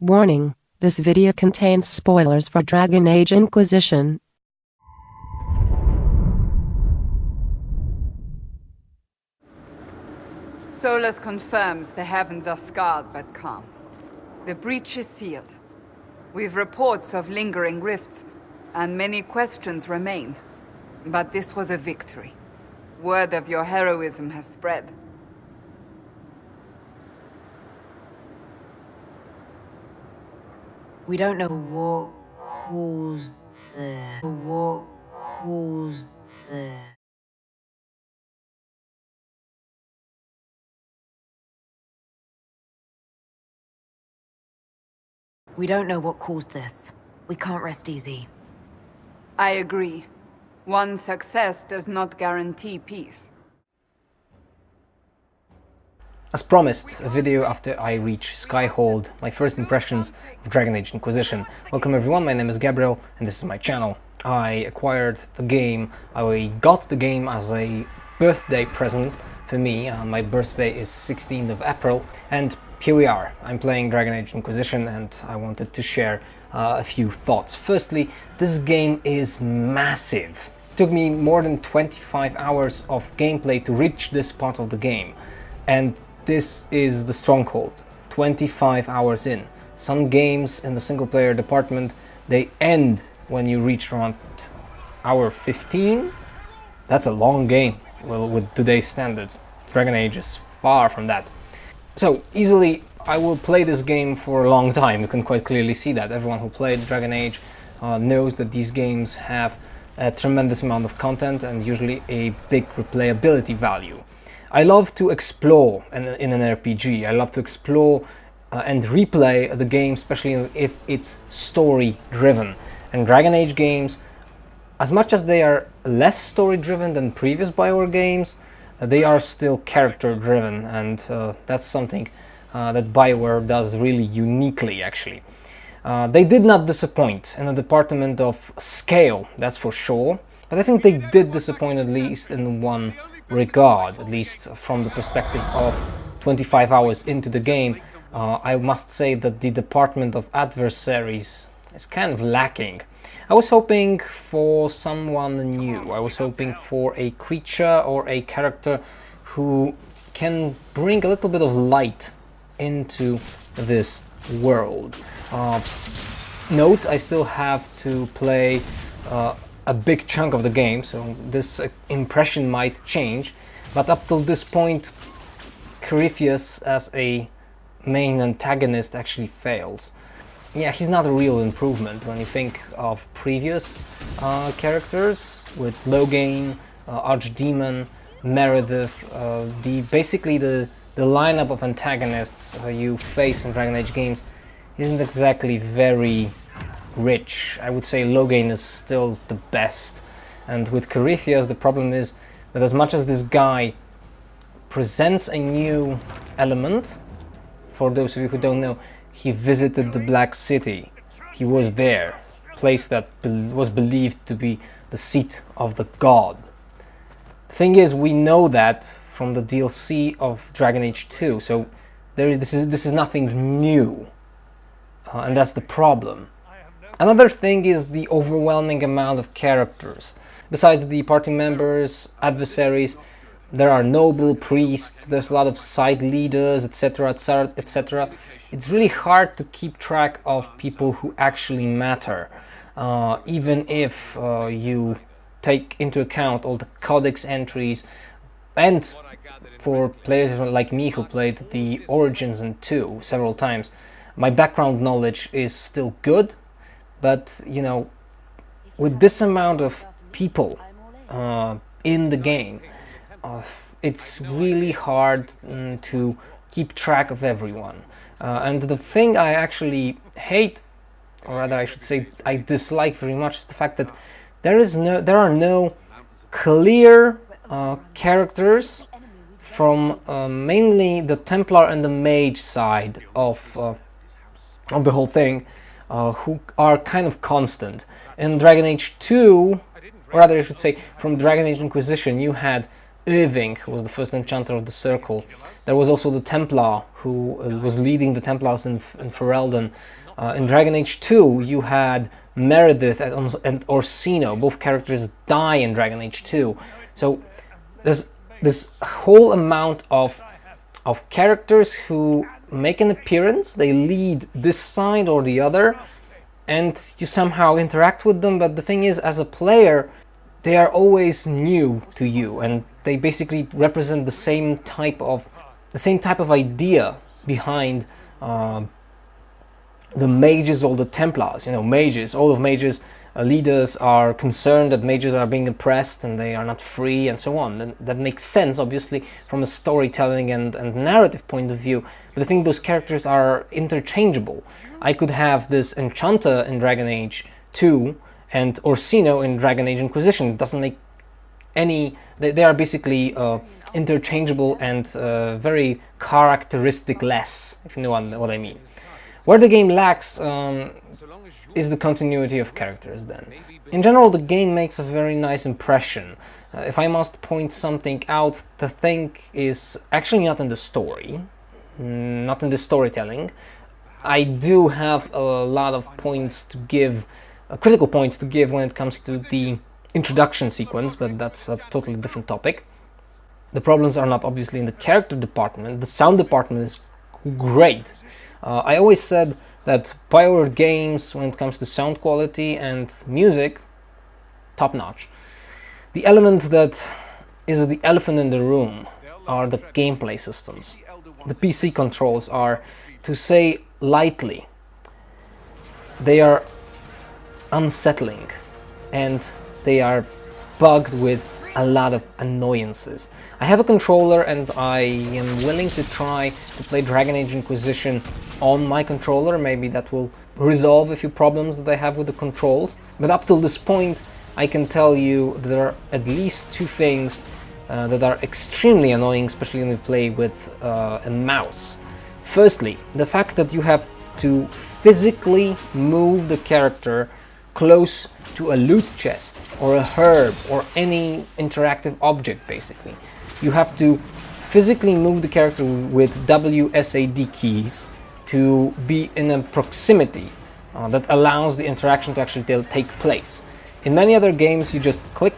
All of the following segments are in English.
Warning, this video contains spoilers for Dragon Age Inquisition. Solus confirms the heavens are scarred but calm. The breach is sealed. We've reports of lingering rifts, and many questions remain. But this was a victory. Word of your heroism has spread. We don't know what caused the... We don't know what caused this. We can't rest easy. I agree. One success does not guarantee peace. As promised, a video after I reach Skyhold, my first impressions of Dragon Age Inquisition. Welcome everyone, my name is Gabriel and this is my channel. I acquired the game, I got the game as a birthday present for me. My birthday is 16th of April and here we are. I'm playing Dragon Age Inquisition and I wanted to share a few thoughts. Firstly, this game is massive. It took me more than 25 hours of gameplay to reach this part of the game. And this is the stronghold, 25 hours in. Some games in the single player department, they end when you reach around hour 15. That's a long game, well, with today's standards. Dragon Age is far from that. So easily, I will play this game for a long time. You can quite clearly see that. Everyone who played Dragon Age knows that these games have a tremendous amount of content and usually a big replayability value. I love to explore in an RPG. I love to explore and replay the game, especially if it's story-driven. And Dragon Age games, as much as they are less story-driven than previous BioWare games, they are still character-driven, and that's something that BioWare does really uniquely, actually. They did not disappoint in the department of scale, that's for sure, but I think they did disappoint at least in one regard, at least from the perspective of 25 hours into the game. I must say that the department of adversaries is kind of lacking. I was hoping for someone new. I was hoping for a creature or a character who can bring a little bit of light into this world. Note, I still have to play a big chunk of the game, so this impression might change, but up till this point Corypheus as a main antagonist actually fails. Yeah, he's not a real improvement when you think of previous characters with Loghain, Archdemon, Meredith. Basically the lineup of antagonists you face in Dragon Age games isn't exactly very rich. I would say Loghain is still the best, and with Corypheus the problem is that as much as this guy presents a new element, for those of you who don't know, he visited the Black City. He was there, a place that was believed to be the seat of the god. The thing is, we know that from the DLC of Dragon Age 2, so this is nothing new, and that's the problem. Another thing is the overwhelming amount of characters. Besides the party members, adversaries, there are noble priests, there's a lot of side leaders, etc, etc, etc. It's really hard to keep track of people who actually matter, even if you take into account all the codex entries, and for players like me who played the Origins and 2 several times, my background knowledge is still good, but you know, with this amount of people in the game, it's really hard to keep track of everyone. And the thing I actually hate, or rather I should say I dislike very much, is the fact that there are no clear characters from mainly the Templar and the Mage side of the whole thing, who are kind of constant. In Dragon Age 2, or rather I should say from Dragon Age Inquisition, you had Irving, who was the first enchanter of the Circle. There was also the Templar, who was leading the Templars in Ferelden. In Dragon Age 2, you had Meredith and Orsino. Both characters die in Dragon Age 2. So there's this whole amount of characters who make an appearance. They lead this side or the other, and you somehow interact with them. But the thing is, as a player, they are always new to you, and they basically represent the same type of idea behind the mages or the Templars. You know, mages, all of mages leaders are concerned that mages are being oppressed and they are not free and so on. And that makes sense, obviously, from a storytelling and narrative point of view, but I think those characters are interchangeable. I could have this enchanter in Dragon Age 2 and Orsino in Dragon Age Inquisition. It doesn't make any... They are basically interchangeable and very characteristic-less, if you know what I mean. Where the game lacks is the continuity of characters then. In general, the game makes a very nice impression. If I must point something out, the thing is actually not in the story, not in the storytelling. I do have a lot of points to give, critical points to give when it comes to the introduction sequence, but that's a totally different topic. The problems are not obviously in the character department. The sound department is great. I always said that BioWares games, when it comes to sound quality and music, top-notch. The element that is the elephant in the room are the gameplay systems. The PC controls are, to say lightly, they are unsettling and they are bugged with a lot of annoyances. I have a controller and I am willing to try to play Dragon Age Inquisition on my controller. Maybe that will resolve a few problems that I have with the controls. But up till this point, I can tell you there are at least two things that are extremely annoying, especially when you play with a mouse. Firstly, the fact that you have to physically move the character close to a loot chest or a herb or any interactive object, basically. You have to physically move the character with WSAD keys to be in a proximity that allows the interaction to actually take place. In many other games, you just click,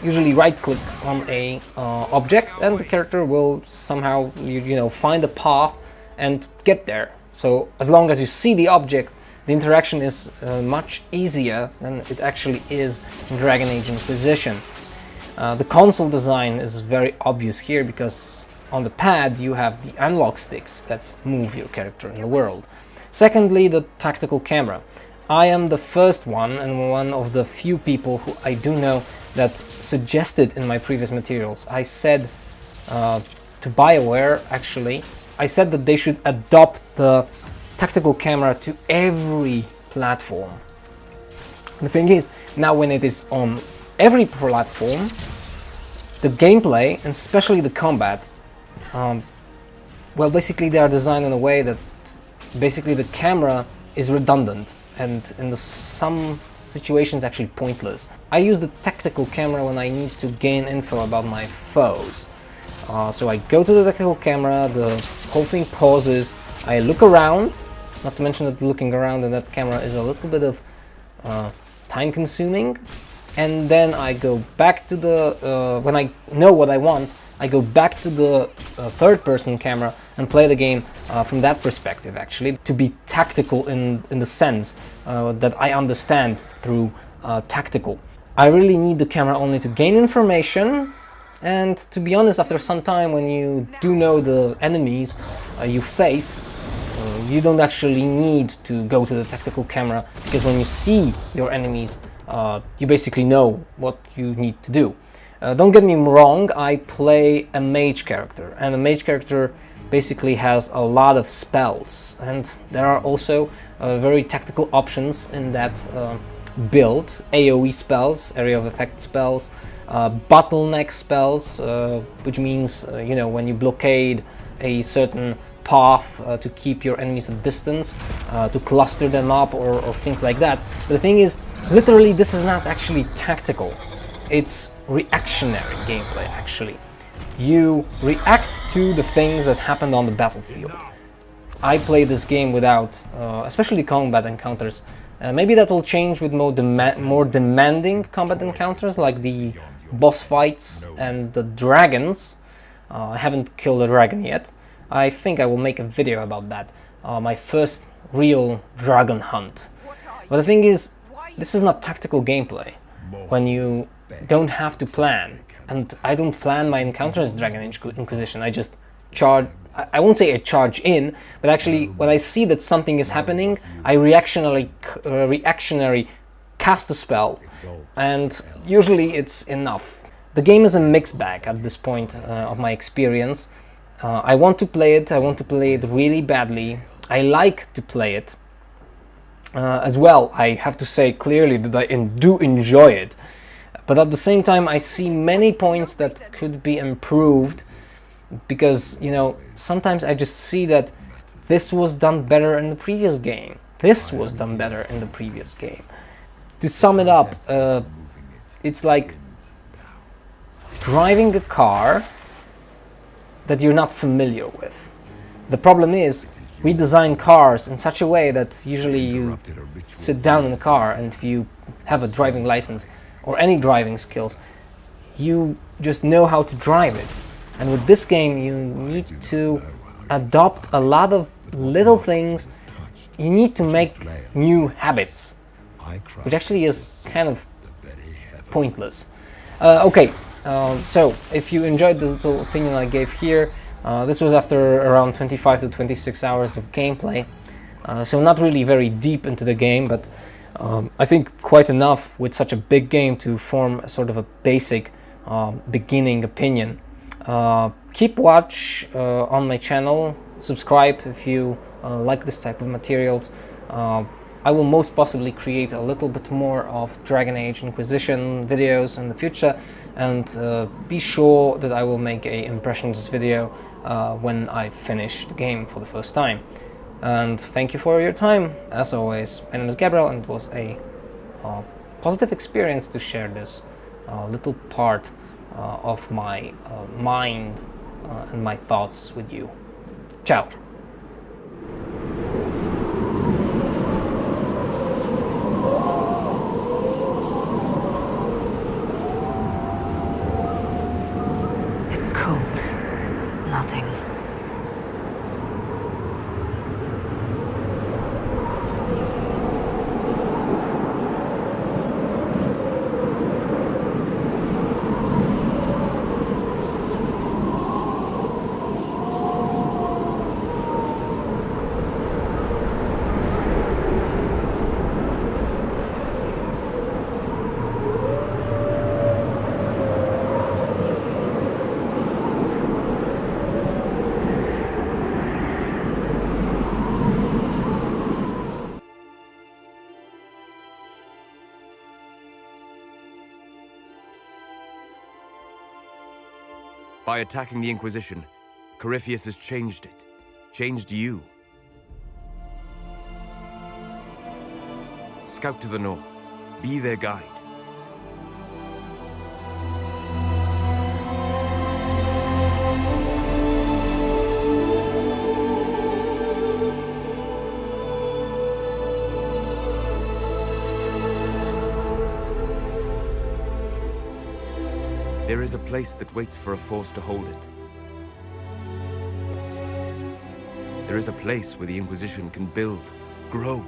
usually right-click on a object, and the character will somehow, you know, find a path and get there. So as long as you see the object, the interaction is much easier than it actually is in Dragon Age Inquisition. The console design is very obvious here because on the pad you have the analog sticks that move your character in the world. Secondly, the tactical camera. I am the first one and one of the few people who I do know that suggested in my previous materials. I said to BioWare, actually, I said that they should adopt the tactical camera to every platform. The thing is, now when it is on every platform, the gameplay, and especially the combat, well, basically they are designed in a way that basically the camera is redundant and in some situations actually pointless. I use the tactical camera when I need to gain info about my foes. So I go to the tactical camera, the whole thing pauses, I look around, not to mention that looking around in that camera is a little bit of time consuming, and then I go back to the, when I know what I want, I go back to the third person camera and play the game from that perspective, actually, to be tactical in the sense that I understand through tactical. I really need the camera only to gain information, and to be honest, after some time when you do know the enemies you face, you don't actually need to go to the tactical camera, because when you see your enemies, you basically know what you need to do. Don't get me wrong, I play a mage character, and a mage character basically has a lot of spells, and there are also very tactical options in that build. AoE spells, area of effect spells, bottleneck spells, which means, you know, when you blockade a certain path to keep your enemies at distance, to cluster them up or things like that. But the thing is, literally this is not actually tactical, it's reactionary gameplay actually. you react to the things that happened on the battlefield. I play this game without, especially combat encounters. Maybe that will change with more demanding combat encounters, like the boss fights and the dragons. I haven't killed a dragon yet. I think I will make a video about that. My first real dragon hunt. But the thing is, this is not tactical gameplay, when you don't have to plan. And I don't plan my encounters as Dragon Age Inquisition. I just charge. I won't say I charge in, but actually when I see that something is happening, I reactionary cast a spell, and usually it's enough. The game is a mixed bag at this point of my experience. I want to play it really badly. I like to play it as well. I have to say clearly that I do enjoy it, but at the same time I see many points that could be improved, because, you know, sometimes I just see that this was done better in the previous game. This was done better in the previous game. To sum it up, it's like driving a car that you're not familiar with. The problem is, we design cars in such a way that usually you sit down in a car, and if you have a driving license or any driving skills, you just know how to drive it. And with this game, you need to adopt a lot of little things. You need to make new habits, which actually is kind of pointless. So if you enjoyed the little opinion I gave here, this was after around 25 to 26 hours of gameplay. So not really very deep into the game, but I think quite enough with such a big game to form a sort of a basic beginning opinion. Keep watch on my channel, subscribe if you like this type of materials. I will most possibly create a little bit more of Dragon Age Inquisition videos in the future, and be sure that I will make a impressions video when I finish the game for the first time. And thank you for your time, as always. My name is Gabriel, and it was a positive experience to share this little part of my mind and my thoughts with you. Ciao! It's cold. Nothing. By attacking the Inquisition, Corypheus has changed it. Changed you. Scout to the north. Be their guide. There is a place that waits for a force to hold it. There is a place where the Inquisition can build, grow,